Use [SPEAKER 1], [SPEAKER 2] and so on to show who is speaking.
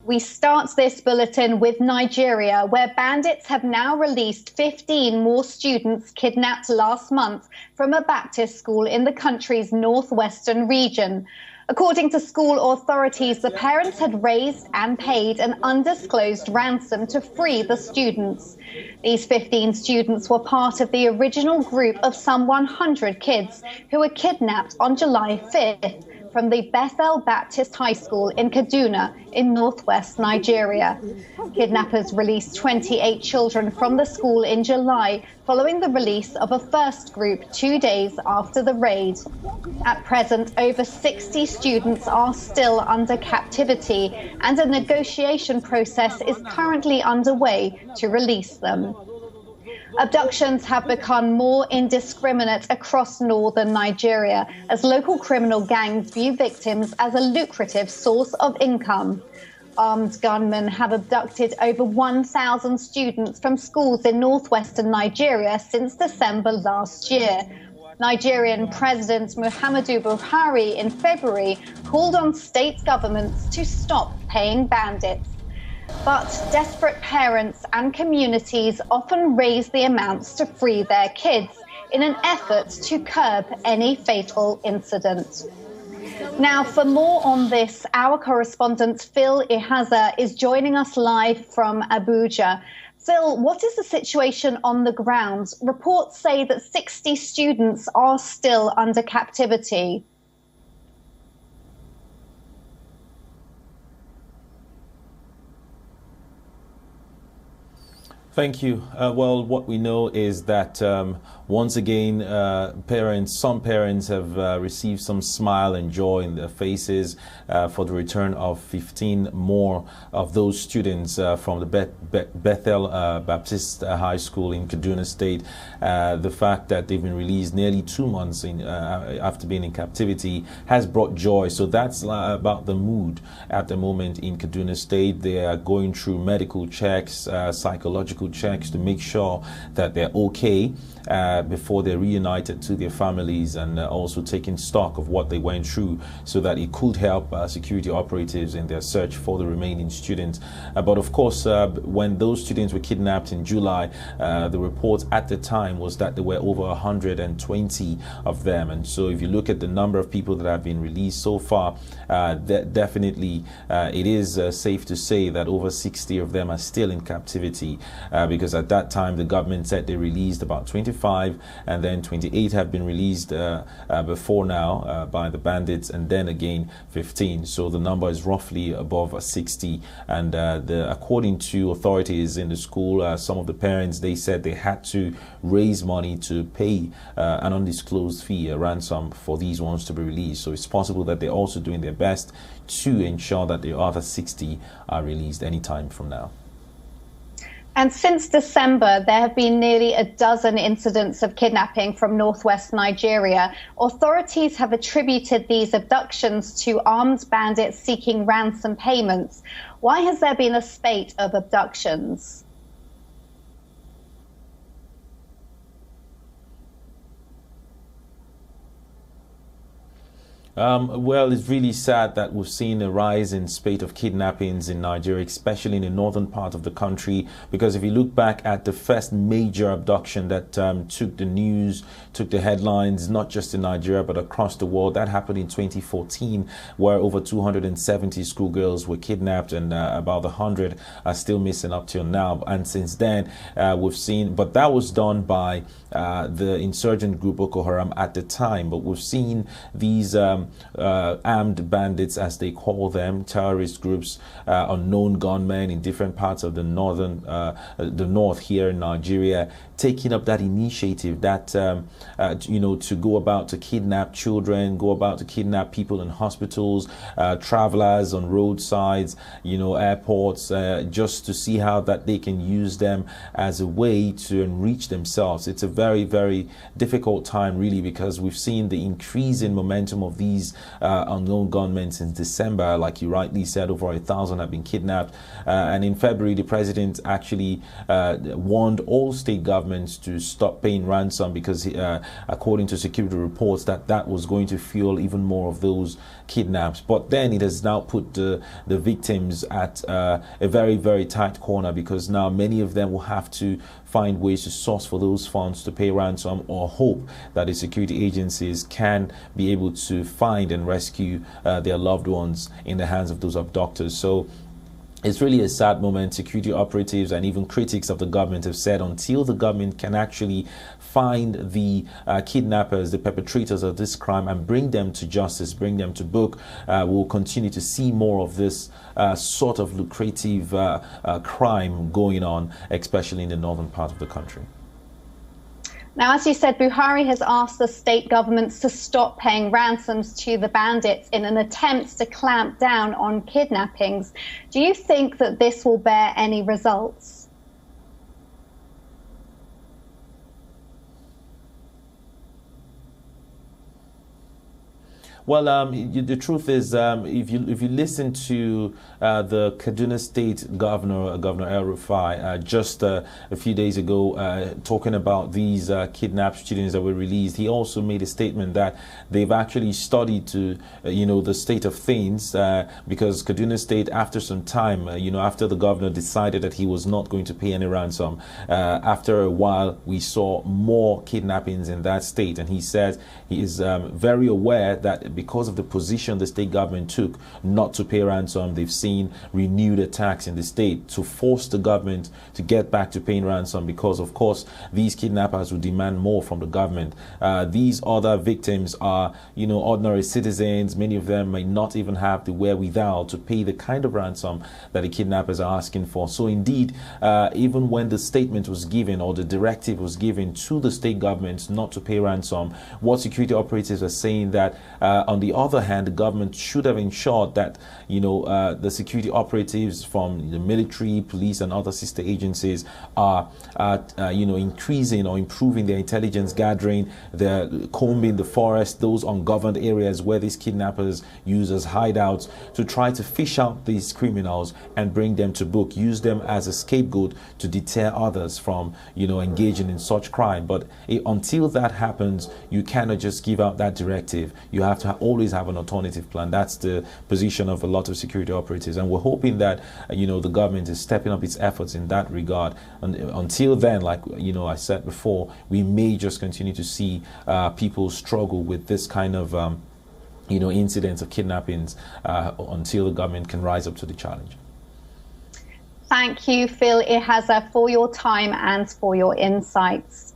[SPEAKER 1] We start this bulletin with Nigeria, where bandits have now released 15 more students kidnapped last month from a Baptist school in the country's northwestern region. According to school authorities, the parents had raised and paid an undisclosed ransom to free the students. These 15 students were part of the original group of some 100 kids who were kidnapped on July 5th. From the Bethel Baptist High School in Kaduna in northwest Nigeria. Kidnappers released 28 children from the school in July, following the release of a first group 2 days after the raid. At present, over 60 students are still under captivity, and a negotiation process is currently underway to release them. Abductions have become more indiscriminate across northern Nigeria as local criminal gangs view victims as a lucrative source of income. Armed gunmen have abducted over 1,000 students from schools in northwestern Nigeria since December last year. Nigerian President Muhammadu Buhari in February called on state governments to stop paying bandits. But desperate parents and communities often raise the amounts to free their kids in an effort to curb any fatal incident. Now, for more on this, our correspondent Phil Ihaza is joining us live from Abuja. Phil, what is the situation on the ground? Reports say that 60 students are still under captivity.
[SPEAKER 2] Thank you. Well, what we know is that once again, some parents have received some smile and joy in their faces for the return of 15 more of those students from the Bethel Baptist High School in Kaduna State. The fact that they've been released nearly 2 months after being in captivity has brought joy. So that's about the mood at the moment in Kaduna State. They are going through medical checks, psychological checks to make sure that they're okay before they're reunited to their families, and also taking stock of what they went through so that it could help security operatives in their search for the remaining students. But of course, when those students were kidnapped in July, the report at the time was that there were over 120 of them. And so if you look at the number of people that have been released so far, definitely it is safe to say that over 60 of them are still in captivity, because at that time the government said they released about 25, and then 28 have been released before now by the bandits, and then again 15. So the number is roughly above 60. And according to authorities in the school, some of the parents, they said they had to raise money to pay an undisclosed fee, a ransom, for these ones to be released. So it's possible that they're also doing their best to ensure that the other 60 are released anytime from now.
[SPEAKER 1] And since December, there have been nearly a dozen incidents of kidnapping from northwest Nigeria. Authorities have attributed these abductions to armed bandits seeking ransom payments. Why has there been a spate of abductions?
[SPEAKER 2] Well, it's really sad that we've seen a rise in spate of kidnappings in Nigeria, especially in the northern part of the country, because if you look back at the first major abduction that took the news, took the headlines, not just in Nigeria, but across the world, that happened in 2014, where over 270 schoolgirls were kidnapped, and about 100 are still missing up till now. And since then, we've seen, but that was done by the insurgent group Boko Haram at the time. But we've seen these armed bandits, as they call them, terrorist groups, unknown gunmen in different parts of the north here in Nigeria, taking up that initiative, that to go about to kidnap children, go about to kidnap people in hospitals, travelers on roadsides, airports, just to see how that they can use them as a way to enrich themselves. It's a very, very difficult time, really, because we've seen the increase in momentum of these these unknown gunmen since December. Like you rightly said, over 1,000 have been kidnapped. And in February, the president actually warned all state governments to stop paying ransom because, according to security reports, that was going to fuel even more of those kidnaps. But then it has now put the victims at a very, very tight corner, because now many of them will have to find ways to source for those funds to pay ransom, or hope that the security agencies can be able to find and rescue their loved ones in the hands of those abductors. So it's really a sad moment. Security operatives and even critics of the government have said until the government can actually find the kidnappers, the perpetrators of this crime, and bring them to justice, bring them to book, we'll continue to see more of this sort of lucrative crime going on, especially in the northern part of the country.
[SPEAKER 1] Now, as you said, Buhari has asked the state governments to stop paying ransoms to the bandits in an attempt to clamp down on kidnappings. Do you think that this will bear any results?
[SPEAKER 2] Well, the truth is, if you listen to the Kaduna State Governor, Governor El-Rufai, just a few days ago, talking about these kidnapped students that were released, he also made a statement that they've actually studied to, the state of things, because Kaduna State, after some time, after the governor decided that he was not going to pay any ransom, after a while, we saw more kidnappings in that state, and he says he is very aware that because of the position the state government took not to pay ransom, they've seen renewed attacks in the state to force the government to get back to paying ransom, because of course these kidnappers will demand more from the government. These other victims are, ordinary citizens. Many of them may not even have the wherewithal to pay the kind of ransom that the kidnappers are asking for. So indeed, even when the statement was given, or the directive was given to the state governments not to pay ransom, what security operatives are saying that on the other hand, the government should have ensured that, the security operatives from the military, police, and other sister agencies are, increasing or improving their intelligence gathering. They're combing the forest, those ungoverned areas where these kidnappers use as hideouts, to try to fish out these criminals and bring them to book, use them as a scapegoat to deter others from, engaging in such crime. But until that happens, you cannot just give out that directive. You have to always have an alternative plan. That's the position of a lot of security operatives, and we're hoping that the government is stepping up its efforts in that regard. And until then, like I said before, we may just continue to see people struggle with this kind of incidents of kidnappings until the government can rise up to the challenge.
[SPEAKER 1] Thank you, Phil Ihaza, for your time and for your insights.